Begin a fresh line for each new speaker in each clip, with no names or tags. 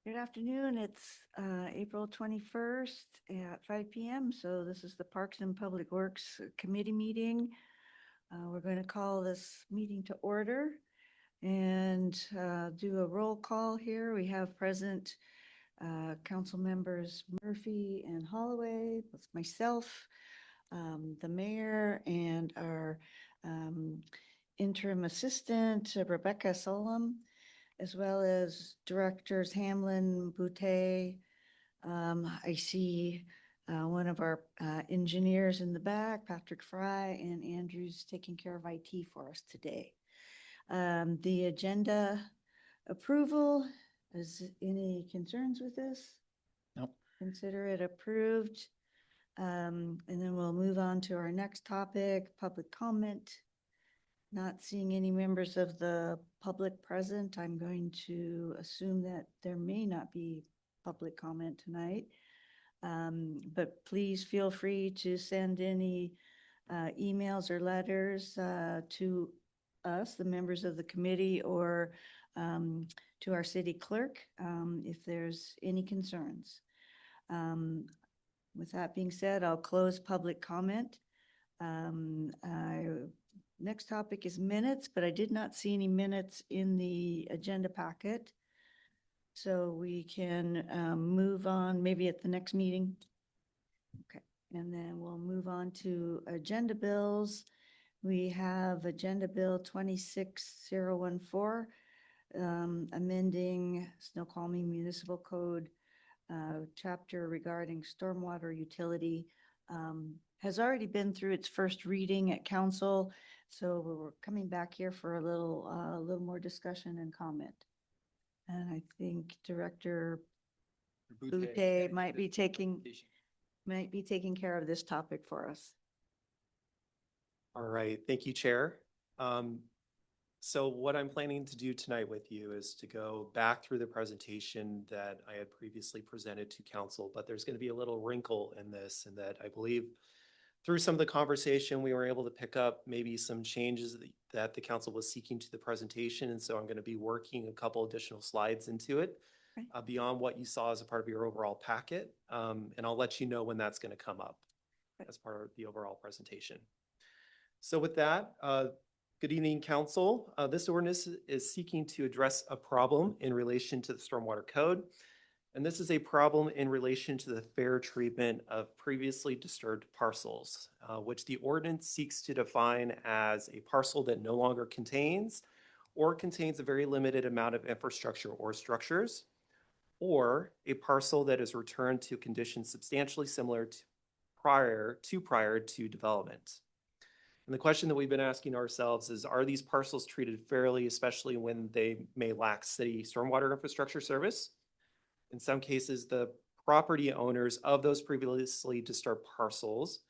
Good afternoon. It's April 21st at 5 p.m. So this is the Parks and Public Works Committee meeting. We're going to call this meeting to order and do a roll call here. We have present council members Murphy and Holloway, with myself, the mayor, and our um, interim assistant, Rebecca Solom, as well as directors Hamlin, Boutte. I see one of our engineers in the back, Patrick Fry, and Andrew's taking care of IT for us today. The agenda approval, is any concerns with this?
Nope.
Consider it approved. And then we'll move on to our next topic, public comment. Not seeing any members of the public present, I'm going to assume that there may not be public comment tonight. But please feel free to send any emails or letters to us, the members of the committee, or to our city clerk if there's any concerns. Um, With that being said, I'll close public comment. Next topic is minutes, but I did not see any minutes in the agenda packet. So we can move on maybe at the next meeting. Okay, and then we'll move on to agenda bills. We have Agenda Bill 26014, amending Snoqualmie Municipal Code chapter regarding stormwater utility. Has already been through its first reading at council. So we're coming back here for a little more discussion and comment. And I think Director Boutte might be taking care of this topic for us.
All right, thank you, Chair. So what I'm planning to do tonight with you is to go back through the presentation that I had previously presented to council, but there's going to be a little wrinkle in this, and that I believe through some of the conversation, we were able to pick up maybe some changes that the council was seeking to the presentation. And so I'm going to be working a couple additional slides into it beyond what you saw as a part of your overall packet. And I'll let you know when that's going to come up as part of the overall presentation. So with that, good evening, council. This ordinance is seeking to address a problem in relation to the Stormwater Code. And this is a problem in relation to the fair treatment of previously disturbed parcels, which the ordinance seeks to define as a parcel that no longer contains or contains a very limited amount of infrastructure or structures, or a parcel that is returned to conditions substantially similar to prior to development. And the question that we've been asking ourselves is, are these parcels treated fairly, especially when they may lack city stormwater infrastructure service? In some cases, the property owners of those previously disturbed parcels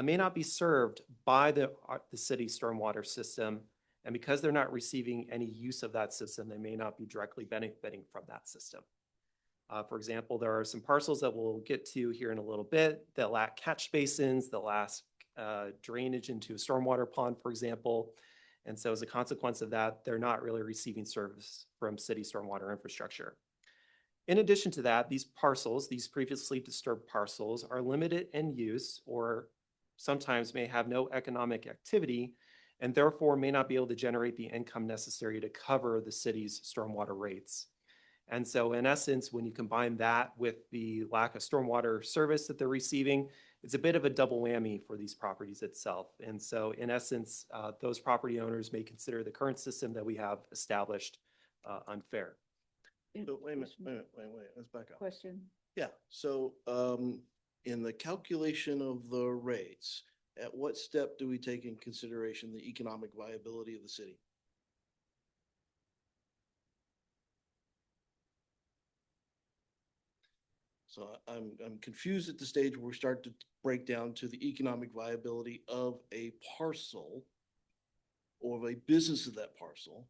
may not be served by the city stormwater system. And because they're not receiving any use of that system, they may not be directly benefiting from that system. For example, there are some parcels that we'll get to here in a little bit that lack catch basins, that lack drainage into a stormwater pond, for example. And so as a consequence of that, they're not really receiving service from city stormwater infrastructure. In addition to that, these parcels, these previously disturbed parcels, are limited in use or sometimes may have no economic activity and therefore may not be able to generate the income necessary to cover the city's stormwater rates. And so in essence, when you combine that with the lack of stormwater service that they're receiving, it's a bit of a double whammy for these properties itself. And so in essence, those property owners may consider the current system that we have established unfair.
So wait a minute, let's back up.
Question.
Yeah, so in the calculation of the rates, at what step do we take in consideration the economic viability of the city? So I'm confused at the stage where we start to break down to the economic viability of a parcel or of a business of that parcel.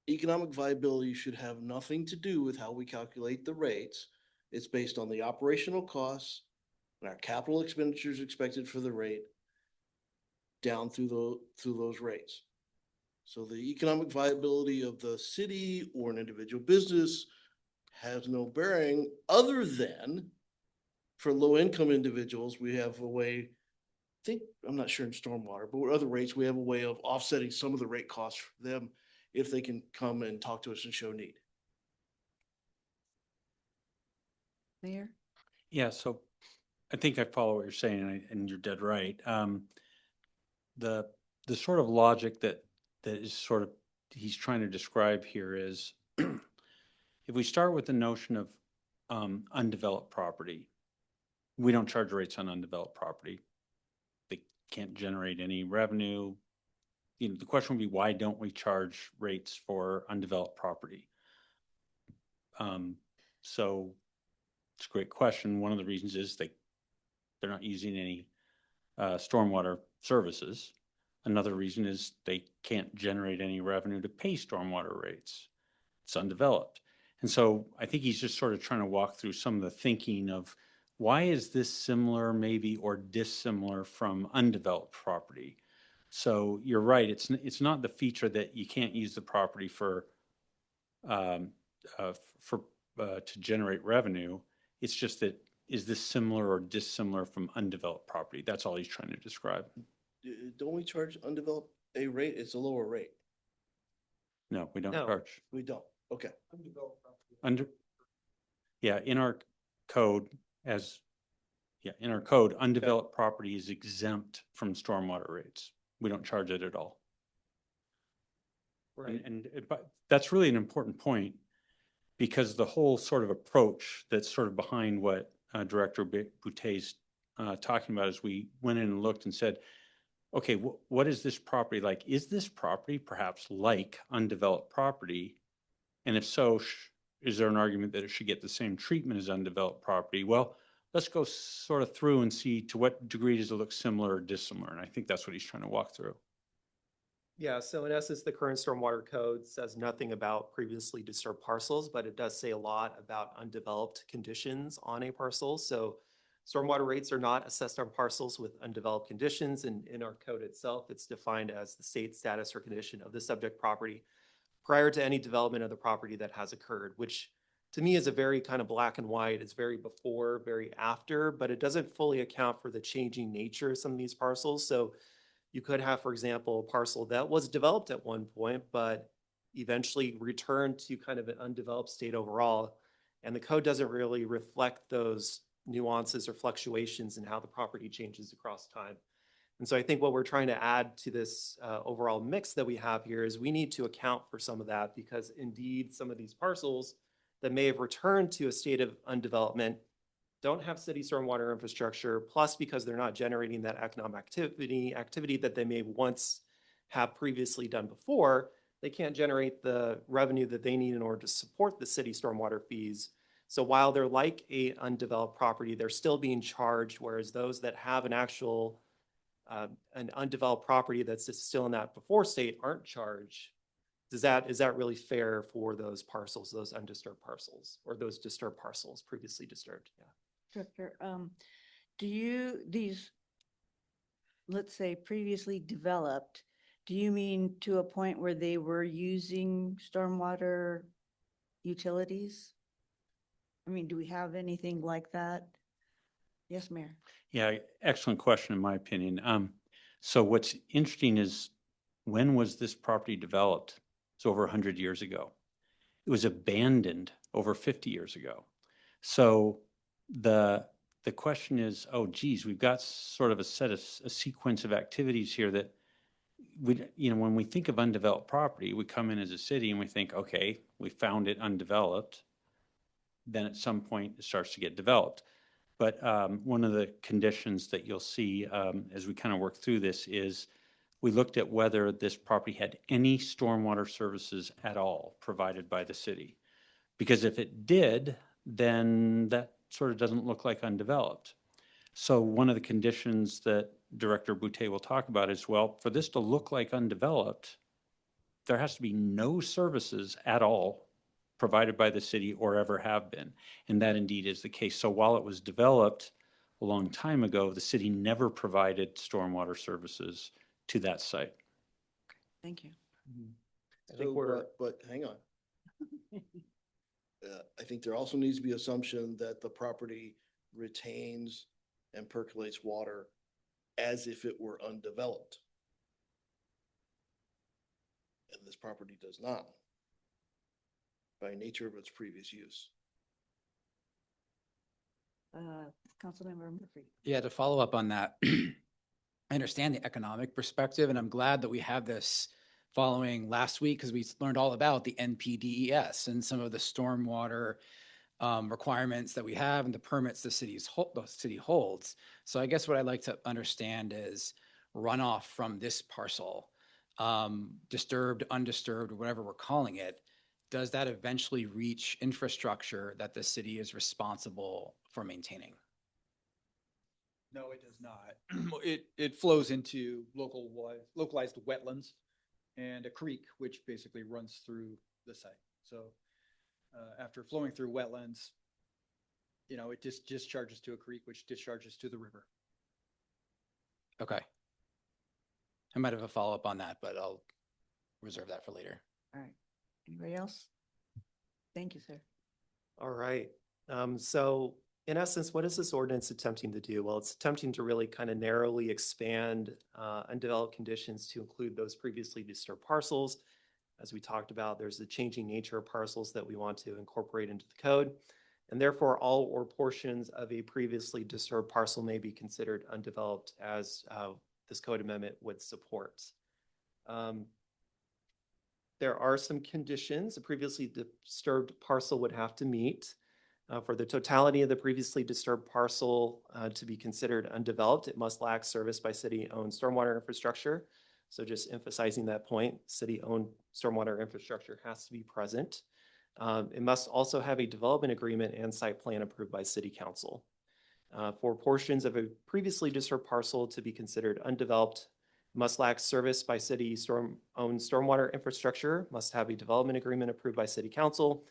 Economic viability should have nothing to do with how we calculate the rates. It's based on the operational costs and our capital expenditures expected for the rate down through those rates. So the economic viability of the city or an individual business has no bearing other than for low-income individuals, we have a way, I'm not sure in stormwater, but with other rates, we have a way of offsetting some of the rate costs for them if they can come and talk to us and show need.
Mayor?
Yeah, so I think I follow what you're saying, and you're dead right. The sort of logic that is sort of he's trying to describe here is if we start with the notion of undeveloped property, we don't charge rates on undeveloped property. They can't generate any revenue. You know, the question would be, why don't we charge rates for undeveloped property? So it's a great question. One of the reasons is they're not using any stormwater services. Another reason is they can't generate any revenue to pay stormwater rates. It's undeveloped. And so I think he's just sort of trying to walk through some of the thinking of why is this similar maybe or dissimilar from undeveloped property? So you're right, it's not the feature that you can't use the property um, to generate revenue. It's just that, is this similar or dissimilar from undeveloped property? That's all he's trying to describe.
Don't we charge undeveloped a rate? It's a lower rate.
No, we don't
No.
charge.
We don't. Okay.
Yeah, in our code, undeveloped property is exempt from stormwater rates. We don't charge it at all.
Right.
But that's really an important point, because the whole sort of approach that's sort of behind what Director Boutet's talking about is we went in and looked and said, okay, what is this property like? Is this property perhaps like undeveloped property? And if so, is there an argument that it should get the same treatment as undeveloped property? Well, let's go sort of through and see to what degree does it look similar or dissimilar. And I think that's what he's trying to walk through.
Yeah, so in essence, the current stormwater code says nothing about previously disturbed parcels, but it does say a lot about undeveloped conditions on a parcel. So stormwater rates are not assessed on parcels with undeveloped conditions, and in our code itself, it's defined as the state status or condition of the subject property prior to any development of the property that has occurred, which to me is a very kind of black and white. It's very before, very after, but it doesn't fully account for the changing nature of some of these parcels. So you could have, for example, a parcel that was developed at one point, but eventually returned to kind of an undeveloped state overall. And the code doesn't really reflect those nuances or fluctuations in how the property changes across time. And so I think what we're trying to add to this overall mix that we have here is we need to account for some of that, because indeed some of these parcels that may have returned to a state of undevelopment don't have city stormwater infrastructure, plus because they're not generating that economic activity that they may once have previously done before, they can't generate the revenue that they need in order to support the city stormwater fees. So while they're like a undeveloped property, they're still being charged, whereas those that have an actual an undeveloped property that's still in that before state aren't charged. Is that really fair for those parcels, those undisturbed parcels, or those disturbed parcels previously disturbed? Yeah.
Director, these, let's say previously developed, do you mean to a point where they were using stormwater utilities? I mean, do we have anything like that? Yes, Mayor.
Yeah, excellent question, in my opinion. So what's interesting is, when was this property developed? It's over 100 years ago. It was abandoned over 50 years ago. So the question is, oh, geez, we've got sort of a sequence of activities here that when we think of undeveloped property, we come in as a city and we think, okay, we found it undeveloped. Then at some point it starts to get developed. But one of the conditions that you'll see as we kind of work through this is we looked at whether this property had any stormwater services at all provided by the city. Because if it did, then that sort of doesn't look like undeveloped. So one of the conditions that Director Boutet will talk about is, well, for this to look like undeveloped, there has to be no services at all provided by the city or ever have been. And that indeed is the case. So while it was developed a long time ago, the city never provided stormwater services to that site.
Thank you.
I think
So,
we're,
but hang on. I think there also needs to be assumption that the property retains and percolates water as if it were undeveloped. And this property does not, by nature of its previous use.
Councilmember Murphy.
Yeah, to follow up on that, I understand the economic perspective, and I'm glad that we have this following last week because we learned all about the NPDES and some of the stormwater requirements that we have and the permits the city holds. So I guess what I'd like to understand is runoff from this parcel, disturbed, undisturbed, whatever we're calling it. Does that eventually reach infrastructure that the city is responsible for maintaining?
No, it does not. It flows into localized wetlands and a creek, which basically runs through the site. So after flowing through wetlands, it just discharges to a creek, which discharges to the river.
Okay. I might have a follow-up on that, but I'll reserve that for later.
All right. Anybody else? Thank you, sir.
All right. So in essence, what is this ordinance attempting to do? Well, it's attempting to really kind of narrowly expand undeveloped conditions to include those previously disturbed parcels. As we talked about, there's the changing nature of parcels that we want to incorporate into the code. And therefore, all or portions of a previously disturbed parcel may be considered undeveloped, as this code amendment would support. There are some conditions a previously disturbed parcel would have to meet. For the totality of the previously disturbed parcel to be considered undeveloped, it must lack service by city-owned stormwater infrastructure. So just emphasizing that point, city-owned stormwater infrastructure has to be present. It must also have a development agreement and site plan approved by city council. For portions of a previously disturbed parcel to be considered undeveloped, must lack service by city-owned stormwater infrastructure, must have a development agreement approved by city council,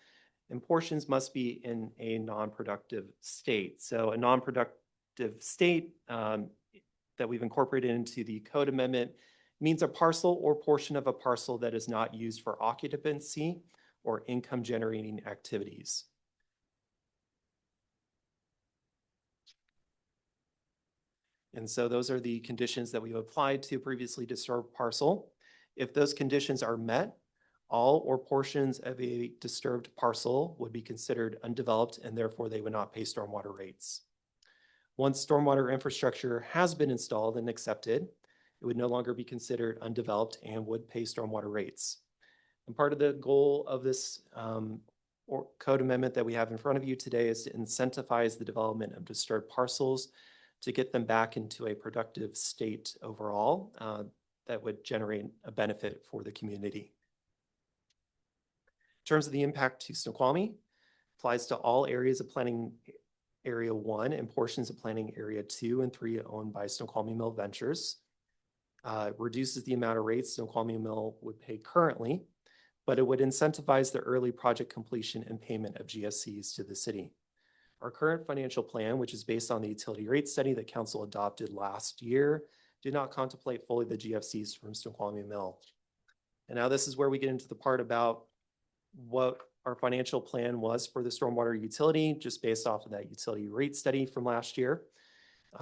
and portions must be in a non-productive state. So a non-productive state that we've incorporated into the code amendment means a parcel or portion of a parcel that is not used for occupancy or income generating activities. And so those are the conditions that we've applied to a previously disturbed parcel. If those conditions are met, all or portions of a disturbed parcel would be considered undeveloped, and therefore they would not pay stormwater rates. Once stormwater infrastructure has been installed and accepted, it would no longer be considered undeveloped and would pay stormwater rates. And part of the goal of this code amendment that we have in front of you today is to incentivize the development of disturbed parcels to get them back into a productive state overall that would generate a benefit for the community. In terms of the impact to Snoqualmie, applies to all areas of planning area 1 and portions of planning area 2 and 3 owned by Snoqualmie Mill Ventures. Reduces the amount of rates Snoqualmie Mill would pay currently, but it would incentivize the early project completion and payment of GSCs to the city. Our current financial plan, which is based on the utility rate study that council adopted last year, did not contemplate fully the GFCs from Snoqualmie Mill. And now this is where we get into the part about what our financial plan was for the stormwater utility, just based off of that utility rate study from last year.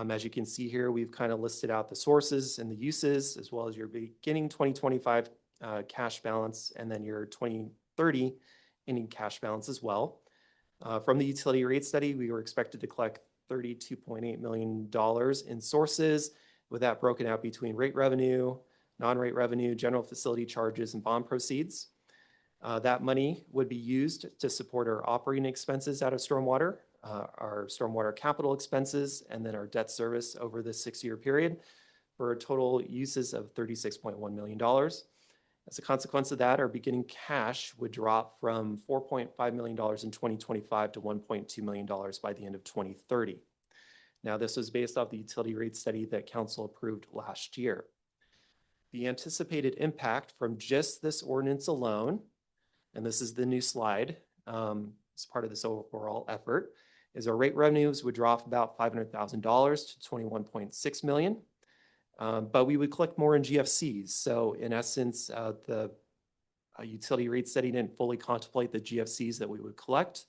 As you can see here, we've kind of listed out the sources and the uses, as well as your beginning 2025 cash balance, and then your 2030 ending cash balance as well. From the utility rate study, we were expected to collect $32.8 million in sources, with that broken out between rate revenue, non-rate revenue, general facility charges, and bond proceeds. That money would be used to support our operating expenses out of stormwater, our stormwater capital expenses, and then our debt service over this 6-year period for total uses of $36.1 million. As a consequence of that, our beginning cash would drop from $4.5 million in 2025 to $1.2 million by the end of 2030. Now, this was based off the utility rate study that council approved last year. The anticipated impact from just this ordinance alone, and this is the new slide as part of this overall effort, is our rate revenues would drop about $500,000 to $21.6 million. But we would collect more in GFCs. So in essence, the utility rate study didn't fully contemplate the GFCs that we would collect.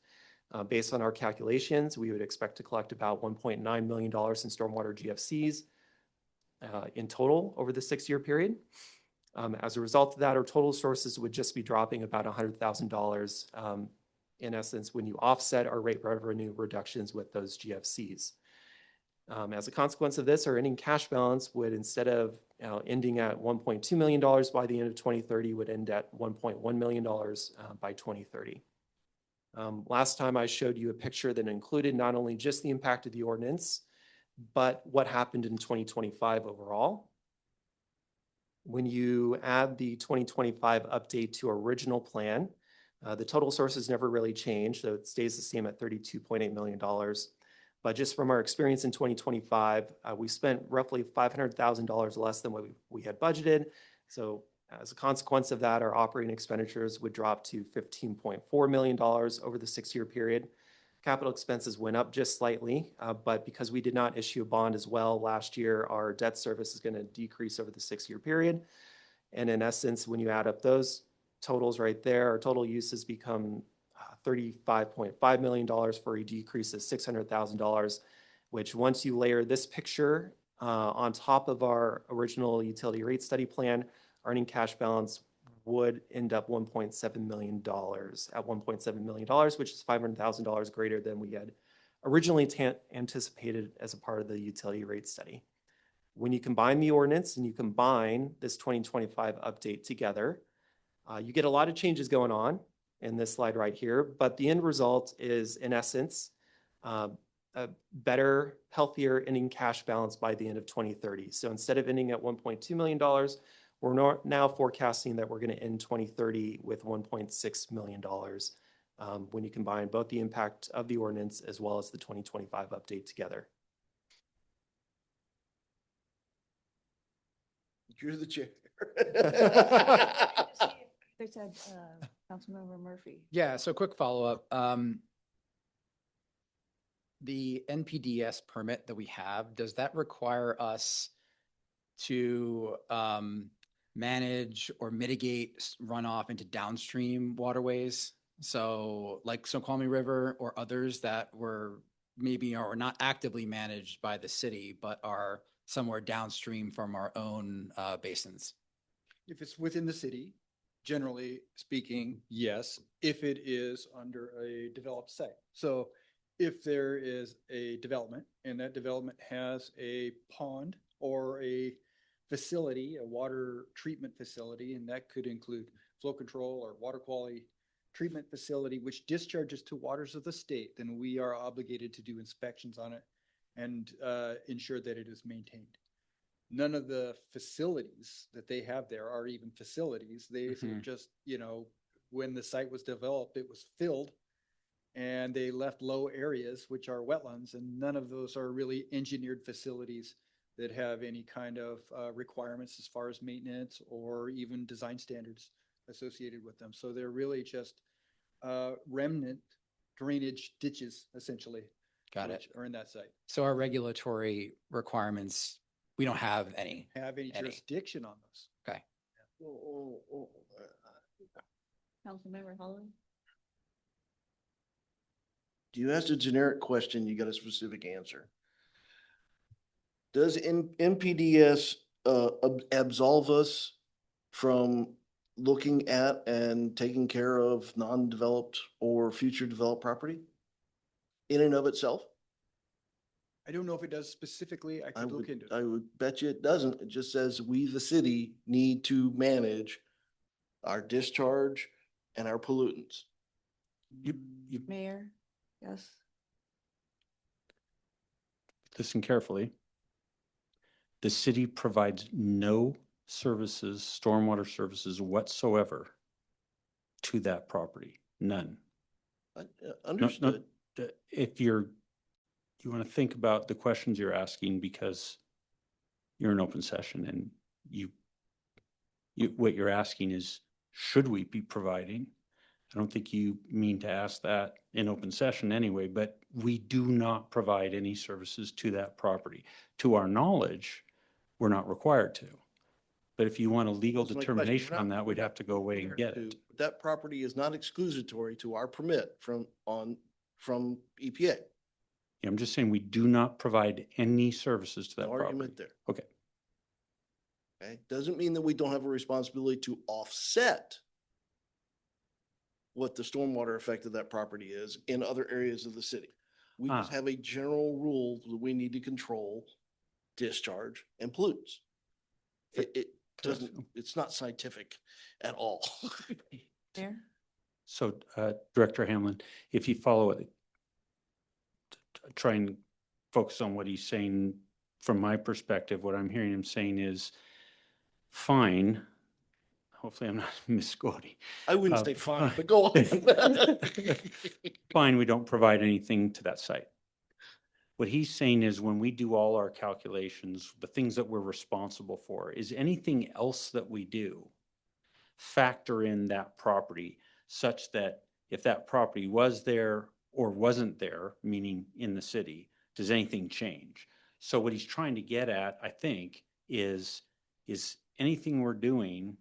Based on our calculations, we would expect to collect about $1.9 million in stormwater GFCs in total over the 6-year period. As a result of that, our total sources would just be dropping about $100,000 in essence when you offset our rate revenue reductions with those GFCs. As a consequence of this, our ending cash balance would, instead of ending at $1.2 million by the end of 2030, would end at $1.1 million by 2030. Last time I showed you a picture that included not only just the impact of the ordinance, but what happened in 2025 overall. When you add the 2025 update to original plan, the total sources never really changed, so it stays the same at $32.8 million. But just from our experience in 2025, we spent roughly $500,000 less than what we had budgeted. So as a consequence of that, our operating expenditures would drop to $15.4 million over the 6-year period. Capital expenses went up just slightly, but because we did not issue a bond as well last year, our debt service is going to decrease over the 6-year period. And in essence, when you add up those totals right there, our total uses become $35.5 million for a decrease of $600,000, which once you layer this picture on top of our original utility rate study plan, earning cash balance would end up $1.7 million at $1.7 million, which is $500,000 greater than we had originally anticipated as a part of the utility rate study. When you combine the ordinance and you combine this 2025 update together, you get a lot of changes going on in this slide right here, but the end result is, in essence, a better, healthier ending cash balance by the end of 2030. So instead of ending at $1.2 million, we're now forecasting that we're going to end 2030 with $1.6 million when you combine both the impact of the ordinance as well as the 2025 update together.
You're the chair.
They said, Councilmember Murphy.
Yeah, so quick follow-up. The NPDES permit that we have, does that require us to manage or mitigate runoff into downstream waterways? So like Snoqualmie River or others that were maybe are not actively managed by the city, but are somewhere downstream from our own basins?
If it's within the city, generally speaking, yes, if it is under a developed site. So if there is a development and that development has a pond or a facility, a water treatment facility, and that could include flow control or water quality treatment facility, which discharges to waters of the state, then we are obligated to do inspections on it and ensure that it is maintained. None of the facilities that they have there are even facilities. They sort of just, when the site was developed, it was filled and they left low areas, which are wetlands, and none of those are really engineered facilities that have any kind of requirements as far as maintenance or even design standards associated with them. So they're really just remnant drainage ditches, essentially.
Got it.
Are in that site.
So our regulatory requirements, we don't have any.
Have any jurisdiction on those.
Okay.
Councilmember Holloway.
You asked a generic question, you got a specific answer. Does NPDES absolve us from looking at and taking care of non-developed or future developed property in and of itself?
I don't know if it does specifically. I could look into it.
I would bet you it doesn't. It just says we, the city, need to manage our discharge and our pollutants.
Mayor, yes.
Listen carefully. The city provides no services, stormwater services whatsoever to that property. None.
Understood.
If you want to think about the questions you're asking, because you're in open session and what you're asking is, should we be providing? I don't think you mean to ask that in open session anyway, but we do not provide any services to that property. To our knowledge, we're not required to. But if you want a legal
That's my question.
determination
We're
on
not-
that, we'd have to go away and get it.
That property is not exclusatory to our permit from EPA.
Yeah, I'm just saying we do not provide any services to that
No
property.
argument there.
Okay.
Okay, doesn't mean that we don't have a responsibility to offset what the stormwater effect of that property is in other areas of the city. We just
Ah.
have a general rule that we need to control discharge and pollutants. It doesn't, it's not scientific at all.
There?
So, Director Hamlin, if you follow it, try and focus on what he's saying. From my perspective, what I'm hearing him saying is, fine. Hopefully I'm not misquoting.
I wouldn't
Uh,
say fine, but go on.
Fine, we don't provide anything to that site. What he's saying is when we do all our calculations, the things that we're responsible for, is anything else that we do factor in that property such that if that property was there or wasn't there, meaning in the city, does anything change? So what he's trying to get at, I think, is anything we're doing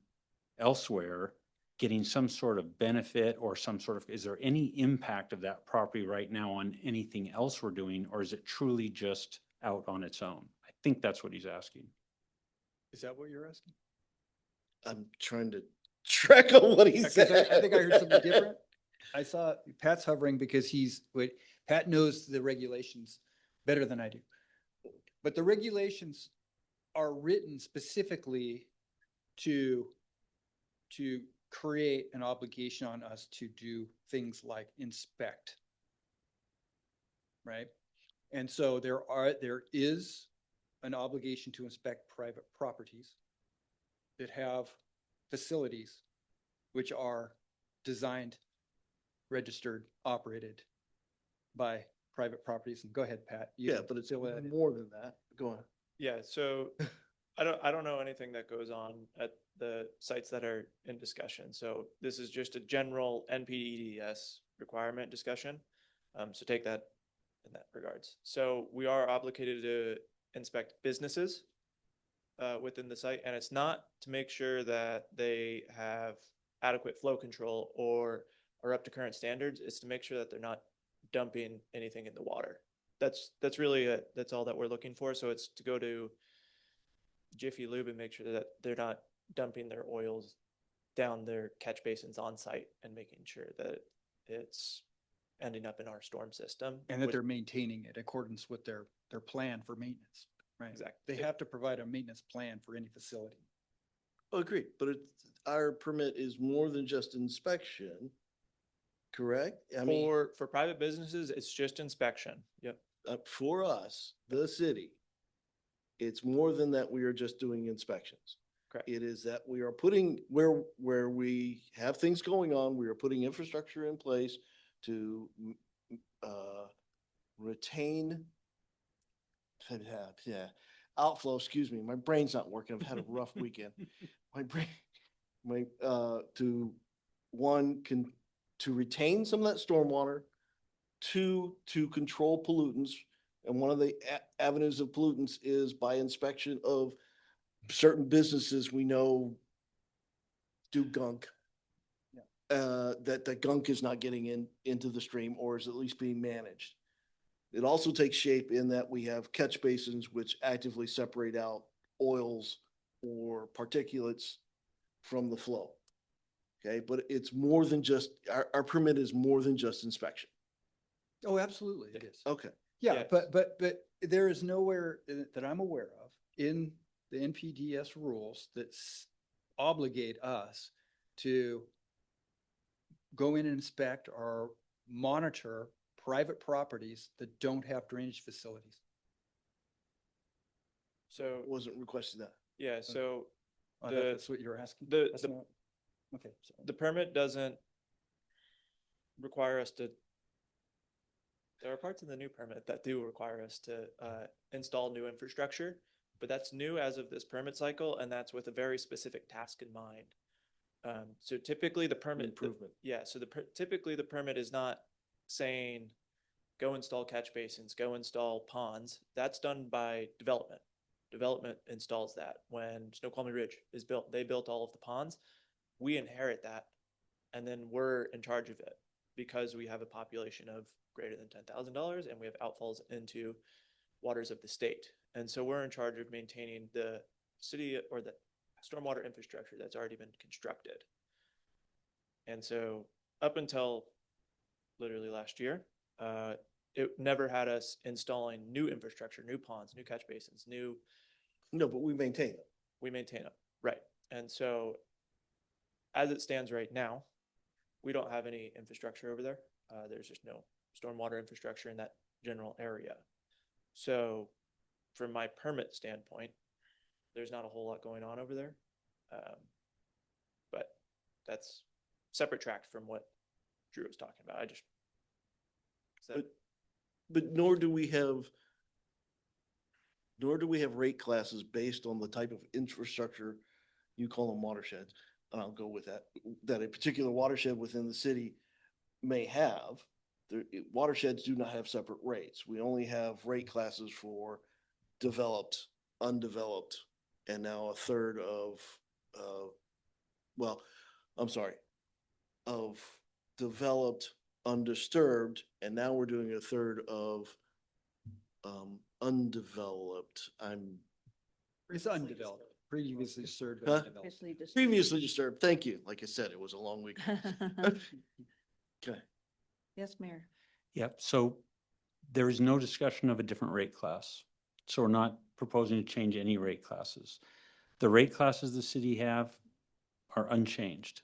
elsewhere getting some sort of benefit or some sort of, is there any impact of that property right now on anything else we're doing, or is it truly just out on its own? I think that's what he's asking.
Is that what you're asking?
I'm trying to track on what he
Yeah, 'cause
said.
I think I heard something different. I saw Pat's hovering because Pat knows the regulations better than I do. But the regulations are written specifically to create an obligation on us to do things like inspect. Right? And so there is an obligation to inspect private properties that have facilities which are designed, registered, operated by private properties. And go ahead, Pat. You
Yeah, but it's
fill that in.
more than that. Go on.
Yeah, so I don't know anything that goes on at the sites that are in discussion. So this is just a general NPDES requirement discussion. So take that in that regards. So we are obligated to inspect businesses within the site, and it's not to make sure that they have adequate flow control or are up to current standards. It's to make sure that they're not dumping anything in the water. That's really it. That's all that we're looking for. So it's to go to Jiffy Lube and make sure that they're not dumping their oils down their catch basins on site and making sure that it's ending up in our storm system.
And that
which-
they're maintaining it in accordance with their plan for maintenance. Right?
Exactly.
They have to provide a maintenance plan for any facility.
Oh, agreed, but our permit is more than just inspection, correct? I mean,
For private businesses, it's just inspection. Yep.
for us, the city, it's more than that we are just doing inspections.
Correct.
It is that we are putting, where we have things going on, we are putting infrastructure in place to retain, outflow, excuse me, my brain's not working, I've had a rough weekend. My brain, to retain some of that stormwater, two, to control pollutants. And one of the avenues of pollutants is by inspection of certain businesses we know do gunk. That the gunk is not getting into the stream or is at least being managed. It also takes shape in that we have catch basins which actively separate out oils or particulates from the flow. Okay, but it's more than just, our permit is more than just inspection.
Oh, absolutely, it is.
Okay.
Yeah,
Yes.
but there is nowhere that I'm aware of in the NPDES rules that obligate us to go in and inspect or monitor private properties that don't have drainage facilities.
So
Wasn't requested that.
yeah, so
Oh,
The-
that's what you're asking?
the-
That's
the-
not- Okay, sorry.
the permit doesn't require us to. There are parts in the new permit that do require us to install new infrastructure, but that's new as of this permit cycle, and that's with a very specific task in mind. So typically the permit.
Improvement.
Yeah, so typically the permit is not saying, go install catch basins, go install ponds. That's done by development. development installs that. When Snoqualmie Ridge is built, they built all of the ponds. We inherit that, and then we're in charge of it because we have a population of greater than $10,000 and we have outfalls into waters of the state. And so we're in charge of maintaining the city or the stormwater infrastructure that's already been constructed. And so up until literally last year, it never had us installing new infrastructure, new ponds, new catch basins,
No, but we maintain it.
we maintain them. Right. And so as it stands right now, we don't have any infrastructure over there. There's just no stormwater infrastructure in that general area. So from my permit standpoint, there's not a whole lot going on over there. But that's separate track from what Drew was talking about.
But nor do we have rate classes based on the type of infrastructure, you call them watersheds, and I'll go with that a particular watershed within the city may have. Watersheds do not have separate rates. We only have rate classes for developed, undeveloped, and now a third of, of developed, undisturbed, and now we're doing a third of undeveloped.
It's undeveloped, previously served.
Huh?
Undeveloped.
Previously disturbed. Thank you. Like I said, it was a long week. Okay.
Yes, Mayor.
Yep, so there is no discussion of a different rate class. So we're not proposing to change any rate classes. The rate classes the city have are unchanged.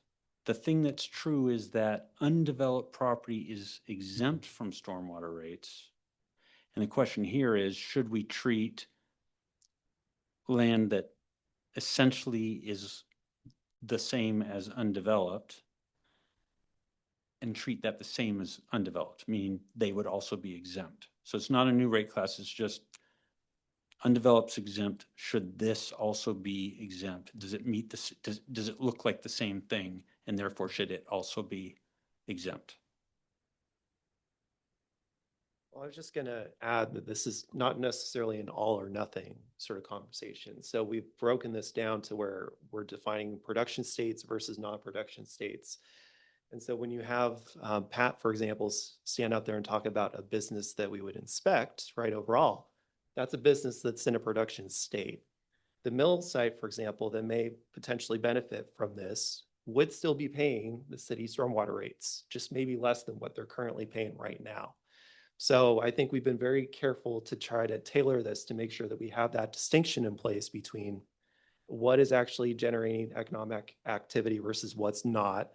The thing that's true is that undeveloped property is exempt from stormwater rates. And the question here is, should we treat land that essentially is the same as undeveloped and treat that the same as undeveloped, meaning they would also be exempt? So it's not a new rate class, it's just undeveloped's exempt. Should this also be exempt? Does it meet this, does it look like the same thing? And therefore, should it also be exempt?
Well, I was just going to add that this is not necessarily an all or nothing sort of conversation. So we've broken this down to where we're defining production states versus non-production states. And so when you have Pat, for example, stand out there and talk about a business that we would inspect, right, overall, that's a business that's in a production state. The mill site, for example, that may potentially benefit from this would still be paying the city stormwater rates, just maybe less than what they're currently paying right now. So I think we've been very careful to try to tailor this to make sure that we have that distinction in place between what is actually generating economic activity versus what's not,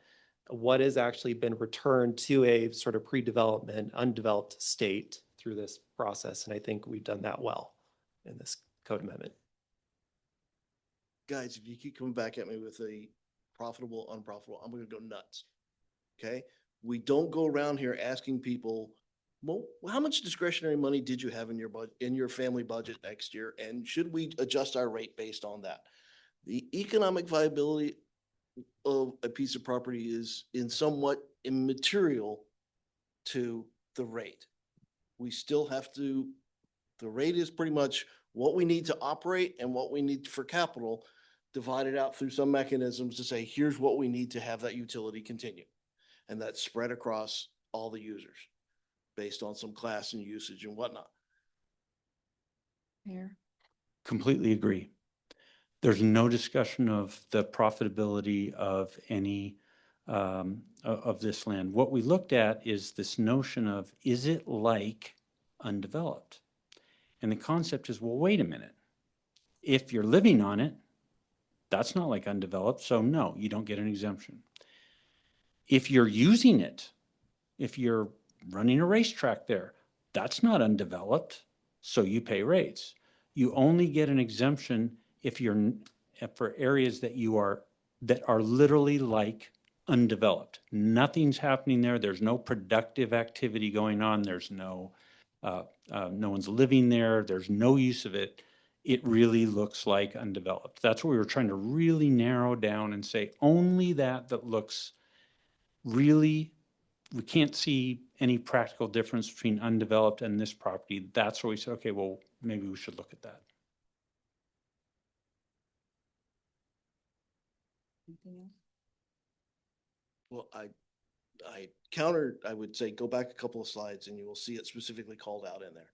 what has actually been returned to a sort of pre-development, undeveloped state through this process. And I think we've done that well in this code amendment.
Guys, if you keep coming back at me with a profitable, unprofitable, I'm gonna go nuts. Okay? We don't go around here asking people, well, how much discretionary money did you have in your budget, in your family budget next year? And should we adjust our rate based on that? The economic viability of a piece of property is in somewhat immaterial to the rate. We still have to, the rate is pretty much what we need to operate and what we need for capital, divided out through some mechanisms to say, here's what we need to have that utility continue. And that's spread across all the users based on some class and usage and whatnot.
Mayor.
Completely agree. There's no discussion of the profitability of any of this land. What we looked at is this notion of, is it like undeveloped? And the concept is, well, wait a minute. If you're living on it, that's not like undeveloped, so no, you don't get an exemption. If you're using it, if you're running a racetrack there, that's not undeveloped, so you pay rates. You only get an exemption if you're for areas that are literally like undeveloped. Nothing's happening there. There's no productive activity going on. There's no one's living there. There's no use of it. It really looks like undeveloped. That's what we were trying to really narrow down and say only that looks really, we can't see any practical difference between undeveloped and this property. That's where we said, okay, well, maybe we should look at that.
Anything else?
Well, I would say, go back a couple of slides and you will see it specifically called out in there.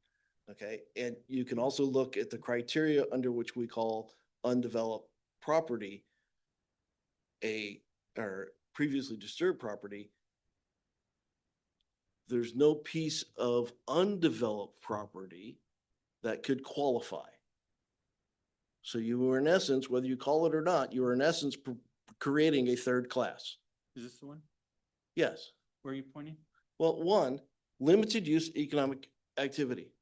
Okay, and you can also look at the criteria under which we call undeveloped property, or previously disturbed property. There's no piece of undeveloped property that could qualify. So you are in essence, whether you call it or not, you are in essence creating a third class.
Is this the one?
Yes.
Where are you pointing?
Well, one, limited use economic activity.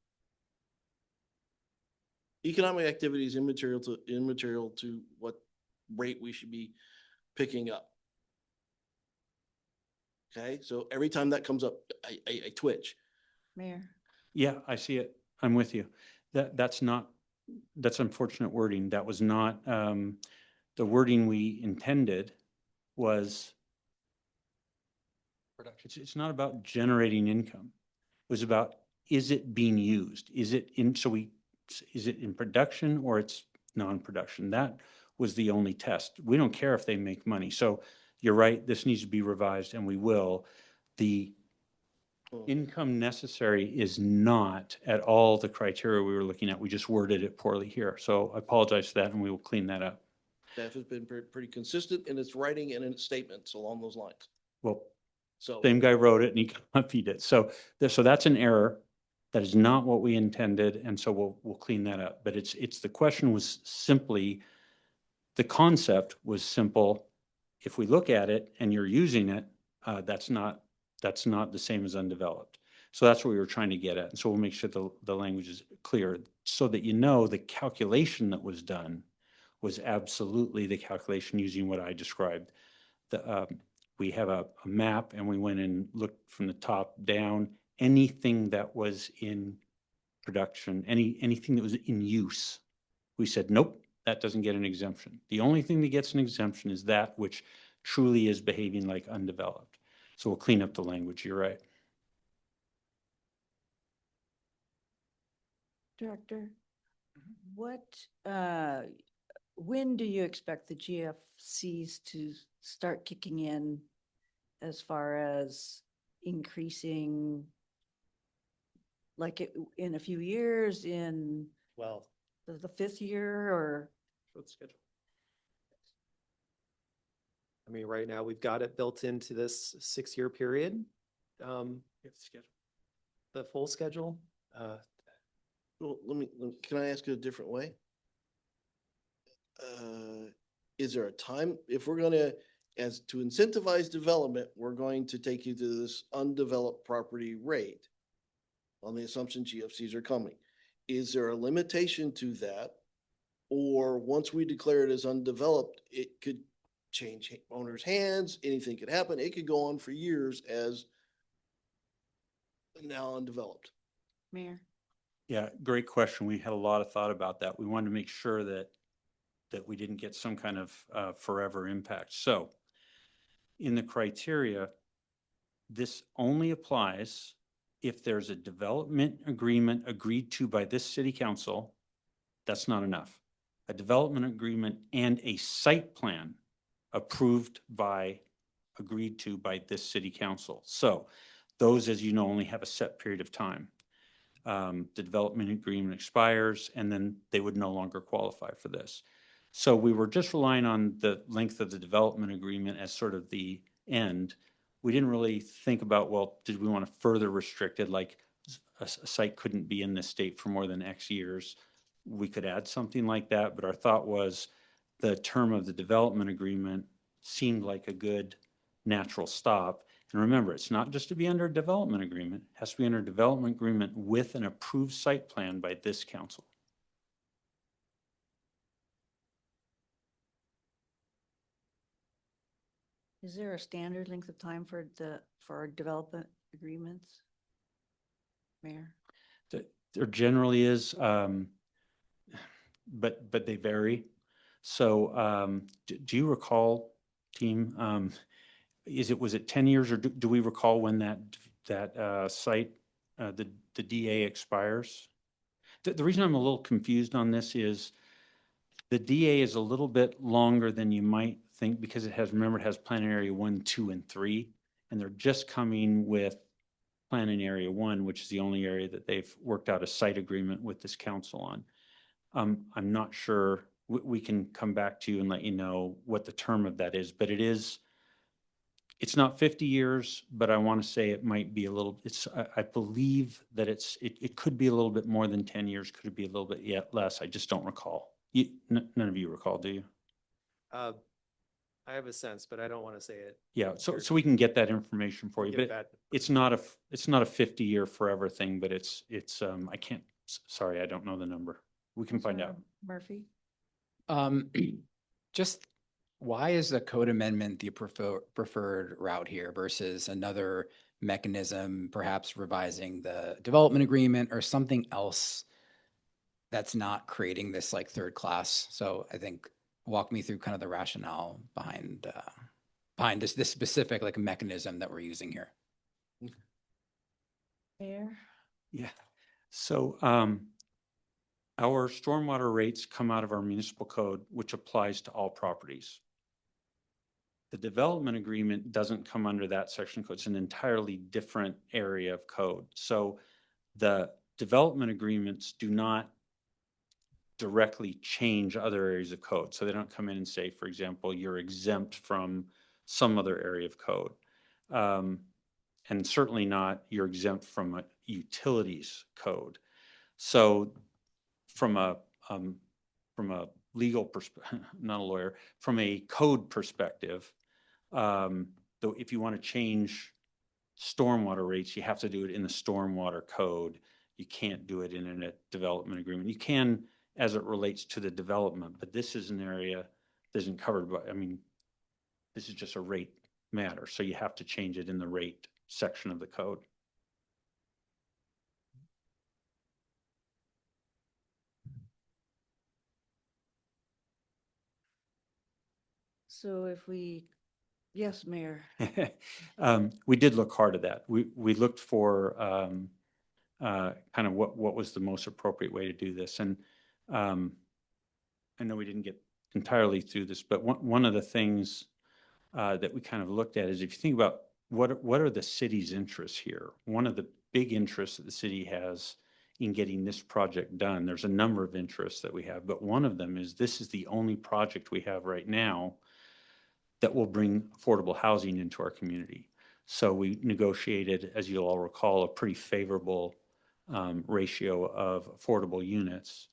Economic activity is immaterial to what rate we should be picking up. Okay, so every time that comes up, I twitch.
Mayor,
Yeah, I see it. I'm with you. That's unfortunate wording. That was not, the wording we intended was, it's not about generating income. It was about, is it being used? Is it in production or it's non-production? That was the only test. We don't care if they make money. So you're right, this needs to be revised and we will. The income necessary is not at all the criteria we were looking at. We just worded it poorly here. So I apologize for that and we will clean that up.
Staff has been pretty consistent in its writing and in its statements along those lines.
Well,
So
same guy wrote it and he copied it. So that's an error. That is not what we intended. And so we'll clean that up. But the question was simply, the concept was simple. If we look at it and you're using it, that's not the same as undeveloped. So that's what we were trying to get at. And so we'll make sure the language is clear so that you know the calculation that was done was absolutely the calculation using what I described. We have a map and we went and looked from the top down, anything that was in production, anything that was in use. We said, nope, that doesn't get an exemption. The only thing that gets an exemption is that which truly is behaving like undeveloped. So we'll clean up the language. You're right.
Director, what, when do you expect the GFCs to start kicking in as far as increasing, like in a few years, in
Well,
the fifth year, or?
What's the schedule?
I mean, right now we've got it built into this 6-year period. The full schedule.
well, can I ask it a different way? Is there a time, if we're gonna, as to incentivize development, we're going to take you to this undeveloped property rate on the assumption GFCs are coming. Is there a limitation to that? Or once we declare it as undeveloped, it could change owner's hands, anything could happen. It could go on for years as now undeveloped.
Mayor?
Yeah, great question. We had a lot of thought about that. We wanted to make sure that we didn't get some kind of forever impact. So in the criteria, this only applies if there's a development agreement agreed to by this city council. That's not enough. A development agreement and a site plan agreed to by this city council. So those, as you know, only have a set period of time. The development agreement expires and then they would no longer qualify for this. So we were just relying on the length of the development agreement as sort of the end. We didn't really think about, well, did we want to further restrict it? Like a site couldn't be in this state for more than X years. We could add something like that, but our thought was the term of the development agreement seemed like a good natural stop. And remember, it's not just to be under a development agreement, it has to be under a development agreement with an approved site plan by this council.
Is there a standard length of time for development agreements? Mayor?
There generally is, but they vary. So do you recall, team, was it 10 years or do we recall when that site, the DA expires? The reason I'm a little confused on this is the DA is a little bit longer than you might think, because it has, remember, it has planning area 1, 2, and 3, and they're just coming with planning area 1, which is the only area that they've worked out a site agreement with this council on. I'm not sure, we can come back to you and let you know what the term of that is, but it's not 50 years, but I want to say it might be a little, I believe that it could be a little bit more than 10 years, could it be a little bit yet less? I just don't recall. None of you recall, do you?
I have a sense, but I don't want to say it.
Yeah, so we can get that information for you,
Get
but
that.
it's not a 50-year forever thing, but it's, I can't, sorry, I don't know the number. We can find out.
Councilmember Murphy?
Just why is the code amendment the preferred route here versus another mechanism, perhaps revising the development agreement or something else that's not creating this like third class? So I think walk me through kind of the rationale behind this specific like mechanism that we're using here.
Mayor?
Yeah, so our stormwater rates come out of our municipal code, which applies to all properties. The development agreement doesn't come under that section code. It's an entirely different area of code. So the development agreements do not directly change other areas of code. So they don't come in and say, for example, you're exempt from some other area of code. And certainly not you're exempt from a utilities code. So from a legal perspective, not a lawyer, from a code perspective, though if you want to change stormwater rates, you have to do it in the stormwater code. You can't do it in a development agreement. You can as it relates to the development, but this is an area that isn't covered by, I mean, this is just a rate matter. So you have to change it in the rate section of the code.
So if we, yes, Mayor?
We did look hard at that. We looked for kind of what was the most appropriate way to do this. And I know we didn't get entirely through this, but one of the things that we kind of looked at is if you think about what are the city's interests here? One of the big interests that the city has in getting this project done, there's a number of interests that we have, but one of them is this is the only project we have right now that will bring affordable housing into our community. So we negotiated, as you'll all recall, a pretty favorable ratio of affordable units.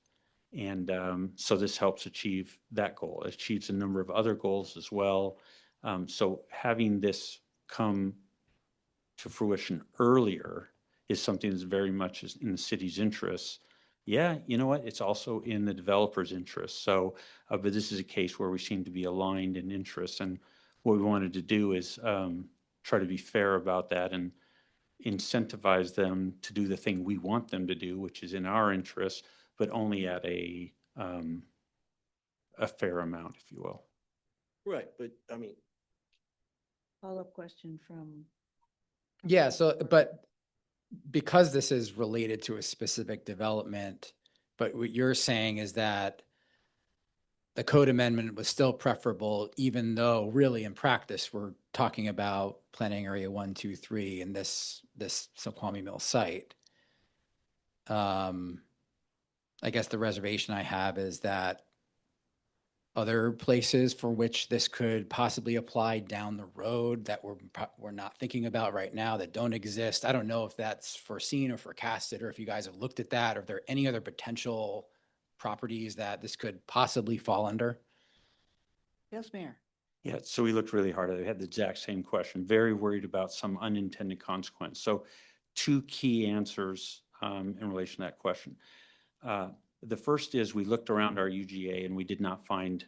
And so this helps achieve that goal. It achieves a number of other goals as well. So having this come to fruition earlier is something that's very much in the city's interests. Yeah, you know what? It's also in the developer's interest. So, but this is a case where we seem to be aligned in interests. And what we wanted to do is try to be fair about that and incentivize them to do the thing we want them to do, which is in our interest, but only at a fair amount, if you will.
Right, but I mean,
Follow-up question from.
Yeah, so, but because this is related to a specific development, but what you're saying is that the code amendment was still preferable, even though really in practice, we're talking about planning area 1, 2, 3 in this Snoqualmie Mill site. I guess the reservation I have is that other places for which this could possibly apply down the road that we're not thinking about right now that don't exist. I don't know if that's foreseen or forecasted, or if you guys have looked at that, or if there are any other potential properties that this could possibly fall under.
Yes, Mayor?
Yeah, so we looked really hard at it. We had the exact same question, very worried about some unintended consequence. So two key answers in relation to that question. The first is we looked around our UGA and we did not find,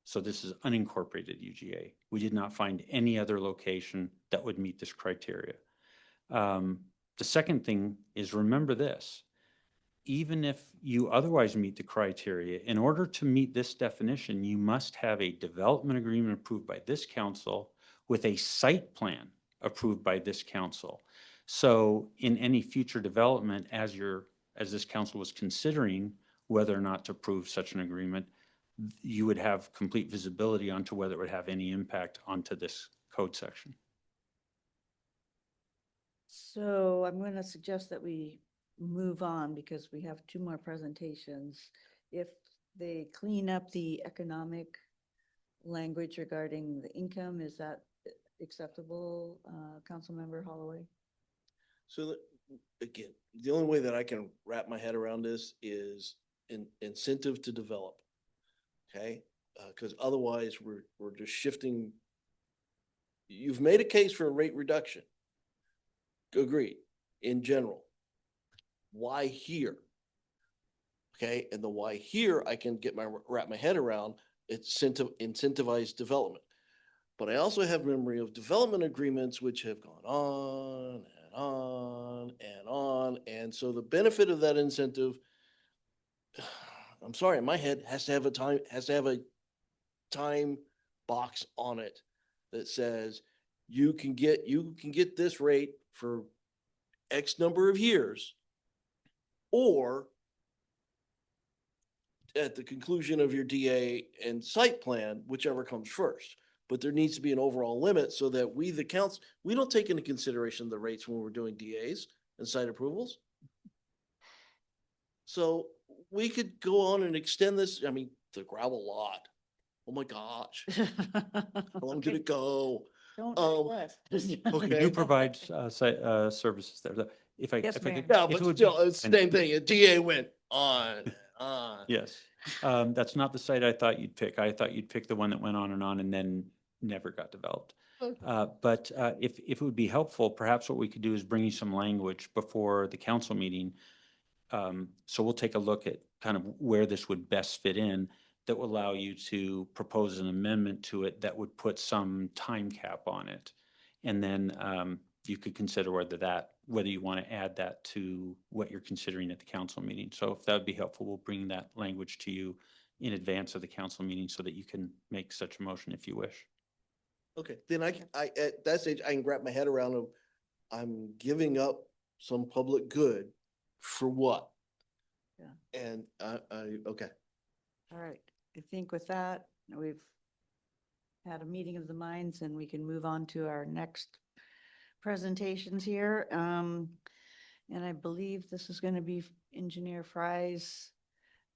so this is unincorporated UGA. We did not find any other location that would meet this criteria. The second thing is remember this, even if you otherwise meet the criteria, in order to meet this definition, you must have a development agreement approved by this council with a site plan approved by this council. So in any future development, as this council was considering whether or not to approve such an agreement, you would have complete visibility onto whether it would have any impact onto this code section.
So I'm going to suggest that we move on because we have two more presentations. If they clean up the economic language regarding the income, is that acceptable, Councilmember Holloway?
So again, the only way that I can wrap my head around this is incentive to develop. Okay, because otherwise we're just shifting. You've made a case for a rate reduction. Agreed, in general. Why here? Okay, and the why here I can wrap my head around. It's incentivized development. But I also have memory of development agreements which have gone on and on and on. And so the benefit of that incentive, I'm sorry, in my head has to have a time box on it that says you can get this rate for X number of years, or at the conclusion of your DA and site plan, whichever comes first. But there needs to be an overall limit so that we, the council, we don't take into consideration the rates when we're doing DAs and site approvals. So we could go on and extend this. I mean, the gravel lot. Oh my gosh, how long did it go?
Don't
request.
request.
We
Okay.
do provide services there. If I
Yes,
could.
ma'am.
Yeah,
if it
but
would
still,
be-
it's the same thing. A DA went on and on.
Yes, that's not the site I thought you'd pick. I thought you'd pick the one that went on and then never got developed. But if it would be helpful, perhaps what we could do is bring you some language before the council meeting. So we'll take a look at kind of where this would best fit in that will allow you to propose an amendment to it that would put some time cap on it. And then you could consider whether you want to add that to what you're considering at the council meeting. So if that would be helpful, we'll bring that language to you in advance of the council meeting so that you can make such a motion if you wish.
Okay, then I at that stage, I can wrap my head around of, I'm giving up some public good for what?
Yeah.
And okay.
All right, I think with that, we've had a meeting of the minds and we can move on to our next presentations here. And I believe this is going to be Engineer Fry's,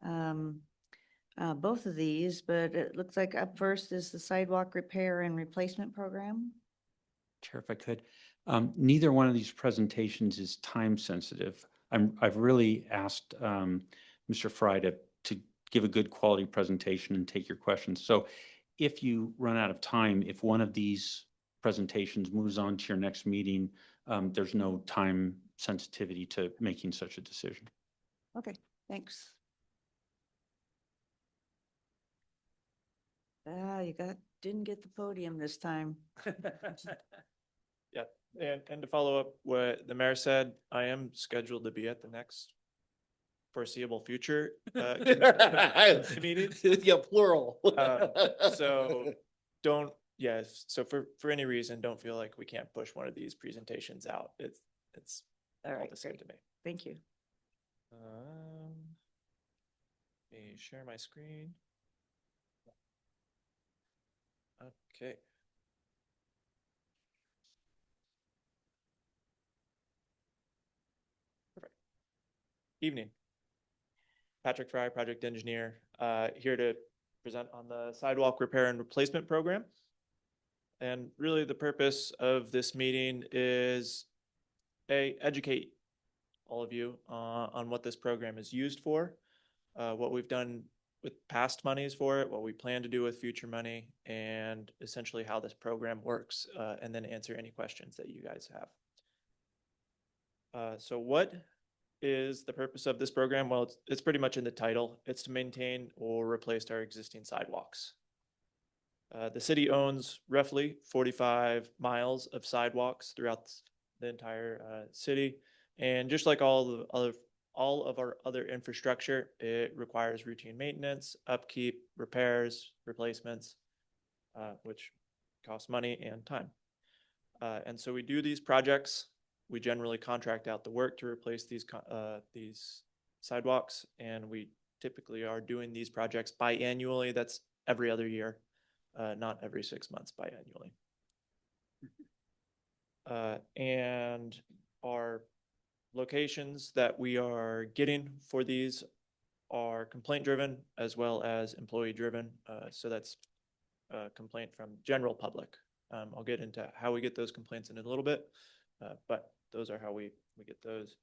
both of these, but it looks like up first is the sidewalk repair and replacement program.
Chair, if I could, neither one of these presentations is time sensitive. I've really asked Mr. Fry to give a good quality presentation and take your questions. So if you run out of time, if one of these presentations moves on to your next meeting, there's no time sensitivity to making such a decision.
Okay, thanks. You didn't get the podium this time.
Yeah, and to follow up what the mayor said, I am scheduled to be at the next foreseeable future meeting.
Yeah, plural.
So yes, so for any reason, don't feel like we can't push one of these presentations out. It's
All
all
right,
the same
great.
to me.
Thank you.
Let me share my screen. Okay. Perfect. Evening. Patrick Fry, project engineer, here to present on the sidewalk repair and replacement program. And really the purpose of this meeting is educate all of you on what this program is used for, what we've done with past monies for it, what we plan to do with future money, and essentially how this program works, and then answer any questions that you guys have. So what is the purpose of this program? Well, it's pretty much in the title. It's to maintain or replace our existing sidewalks. The city owns roughly 45 miles of sidewalks throughout the entire city. And just like all of our other infrastructure, it requires routine maintenance, upkeep, repairs, replacements, which costs money and time. And so we do these projects. We generally contract out the work to replace these sidewalks, and we typically are doing these projects biannually. That's every other year, not every 6 months, biannually. And our locations that we are getting for these are complaint driven as well as employee driven. So that's a complaint from general public. I'll get into how we get those complaints in a little bit, but those are how we get those.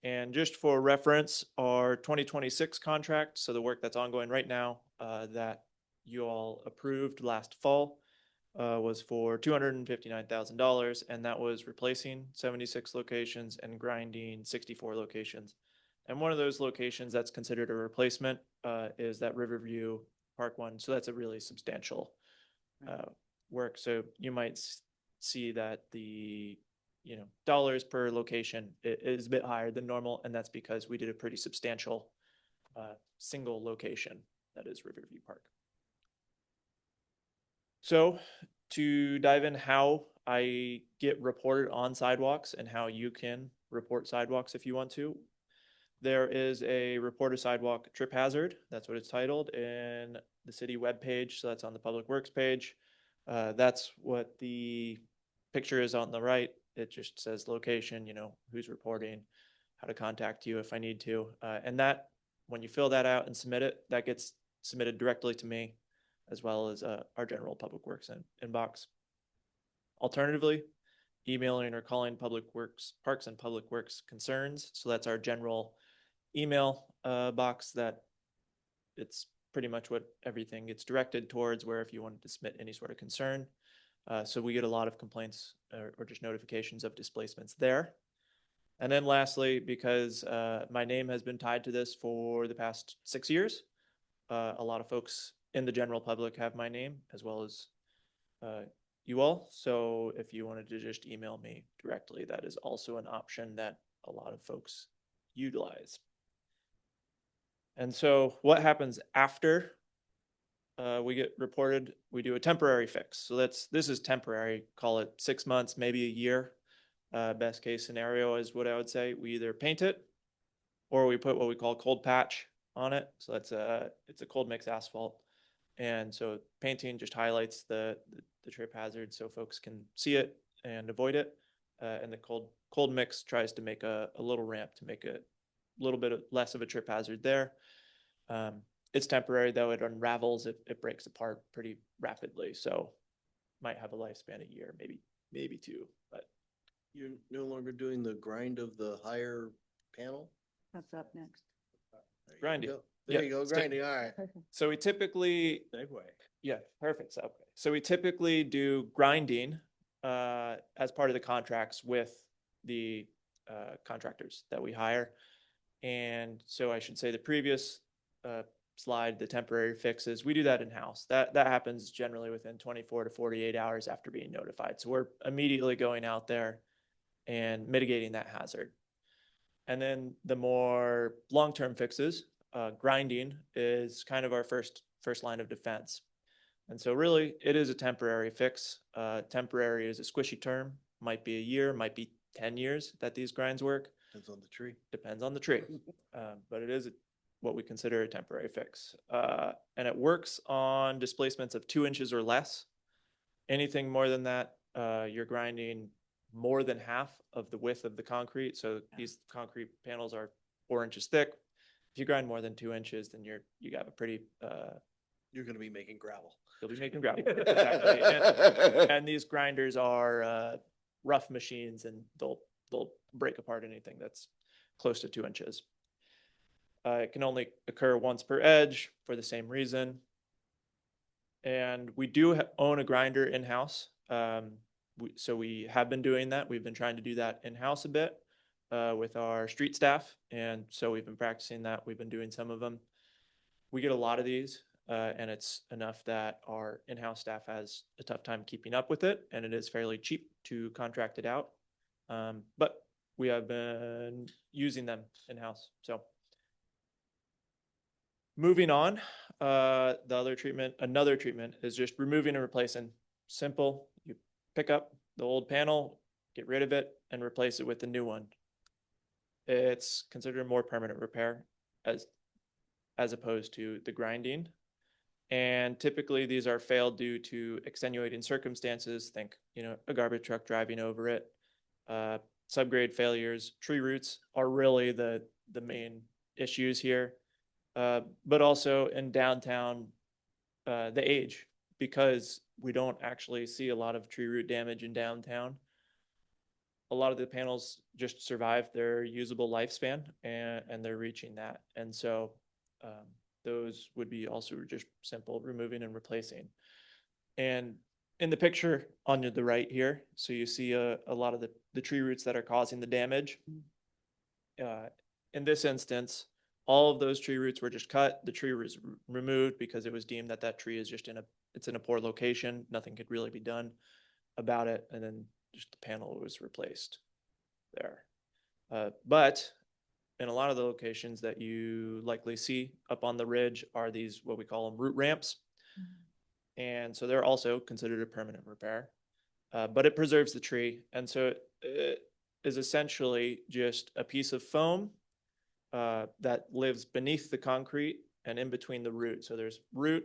And just for reference, our 2026 contract, so the work that's ongoing right now, that you all approved last fall, was for $259,000, and that was replacing 76 locations and grinding 64 locations. And one of those locations that's considered a replacement is that Riverview Park one. So that's a really substantial work. So you might see that the dollars per location is a bit higher than normal, and that's because we did a pretty substantial single location that is Riverview Park. So to dive in how I get reported on sidewalks and how you can report sidewalks if you want to, there is a report a sidewalk trip hazard. That's what it's titled in the city webpage. So that's on the Public Works page. That's what the picture is on the right. It just says location, who's reporting, how to contact you if I need to. And that, when you fill that out and submit it, that gets submitted directly to me, as well as our general Public Works inbox. Alternatively, emailing or calling Public Works, Parks and Public Works concerns. So that's our general email box that it's pretty much what everything gets directed towards, where if you wanted to submit any sort of concern. So we get a lot of complaints or just notifications of displacements there. And then lastly, because my name has been tied to this for the past 6 years, a lot of folks in the general public have my name, as well as you all. So if you wanted to just email me directly, that is also an option that a lot of folks utilize. And so what happens after we get reported? We do a temporary fix. So this is temporary, call it 6 months, maybe a year. Best case scenario is what I would say. We either paint it or we put what we call cold patch on it. So it's a cold mix asphalt. And so painting just highlights the trip hazard so folks can see it and avoid it. And the cold mix tries to make a little ramp to make a little bit less of a trip hazard there. It's temporary, though. It unravels, it breaks apart pretty rapidly. So might have a lifespan a year, maybe 2. But
You're no longer doing the grind of the higher panel?
That's up next.
There you
Grinding.
go. There
Yeah,
you go, grinding, all right.
so we typically,
Segue.
yeah, perfect. So, okay. So we typically do grinding as part of the contracts with the contractors that we hire. And so I should say the previous slide, the temporary fixes, we do that in-house. That happens generally within 24 to 48 hours after being notified. So we're immediately going out there and mitigating that hazard. And then the more long-term fixes, grinding is kind of our first line of defense. And so really it is a temporary fix. Temporary is a squishy term, might be a year, might be 10 years that these grinds work.
Depends on the tree.
Depends on the tree. But it is what we consider a temporary fix. And it works on displacements of 2 inches or less. Anything more than that, you're grinding more than half of the width of the concrete. So these concrete panels are 4 inches thick. If you grind more than 2 inches, then you got a pretty
You're gonna be making gravel.
you'll be making gravel. Exactly. And these grinders are rough machines, and they'll break apart anything that's close to 2 inches. It can only occur once per edge for the same reason. And we do own a grinder in-house. So we have been doing that. We've been trying to do that in-house a bit with our street staff. And so we've been practicing that. We've been doing some of them. We get a lot of these, and it's enough that our in-house staff has a tough time keeping up with it. And it is fairly cheap to contract it out. But we have been using them in-house. So moving on, another treatment is just removing and replacing. Simple. You pick up the old panel, get rid of it, and replace it with a new one. It's considered a more permanent repair, as as opposed to the grinding. And typically these are failed due to extenuating circumstances. Think, a garbage truck driving over it. Subgrade failures, tree roots are really the main issues here. But also in downtown, the age, because we don't actually see a lot of tree root damage in downtown. A lot of the panels just survive their usable lifespan, and they're reaching that. And so those would be also just simple removing and replacing. And in the picture on the right here, so you see a lot of the tree roots that are causing the damage. In this instance, all of those tree roots were just cut. The tree was removed because it was deemed that that tree is just it's in a poor location. Nothing could really be done about it. And then just the panel was replaced there. But in a lot of the locations that you likely see up on the ridge are these, what we call them, root ramps. And so they're also considered a permanent repair, but it preserves the tree. And so it is essentially just a piece of foam that lives beneath the concrete and in between the root. So there's root,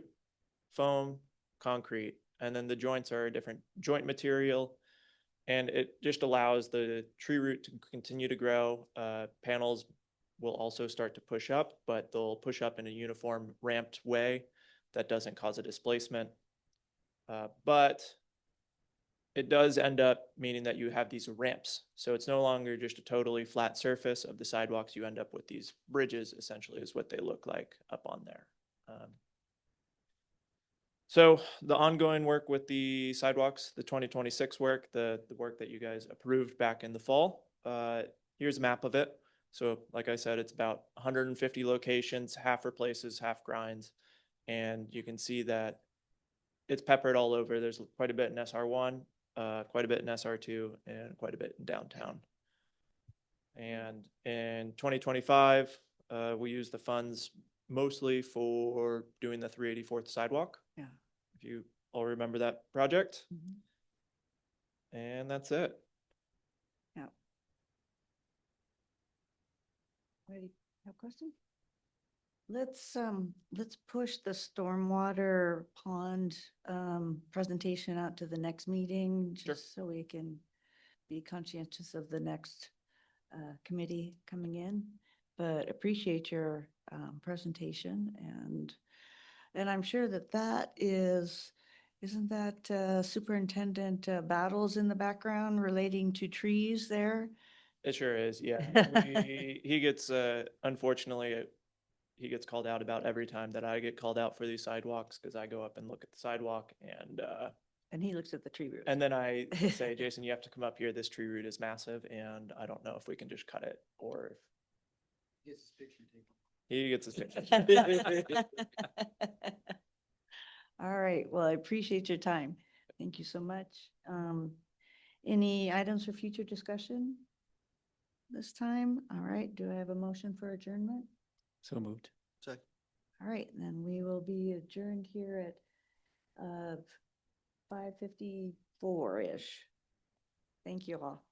foam, concrete, and then the joints are a different joint material. And it just allows the tree root to continue to grow. Panels will also start to push up, but they'll push up in a uniform ramped way that doesn't cause a displacement. But it does end up meaning that you have these ramps. So it's no longer just a totally flat surface of the sidewalks. You end up with these bridges, essentially, is what they look like up on there. So the ongoing work with the sidewalks, the 2026 work, the work that you guys approved back in the fall, here's a map of it. So like I said, it's about 150 locations, half replaces, half grinds. And you can see that it's peppered all over. There's quite a bit in SR1, quite a bit in SR2, and quite a bit in downtown. And in 2025, we use the funds mostly for doing the 384th sidewalk.
Yeah.
If you all remember that project.
Mhm.
And that's it.
Yeah. Ready? Have a question? Let's push the stormwater pond presentation out to the next meeting,
Sure.
just so we can be conscientious of the next committee coming in. But appreciate your presentation, and I'm sure that isn't that Superintendent Battles in the background relating to trees there?
It sure is. Yeah. He gets, unfortunately, he gets called out about every time that I get called out for these sidewalks, because I go up and look at the sidewalk
And he looks at the tree roots.
and then I say, Jason, you have to come up here. This tree root is massive, and I don't know if we can just cut it or if
Gets his picture taken.
he gets his picture.
All right, well, I appreciate your time. Thank you so much. Any items for future discussion this time? All right, do I have a motion for adjournment?
So moved.
Second.
All right, then we will be adjourned here at 5:54-ish. Thank you all.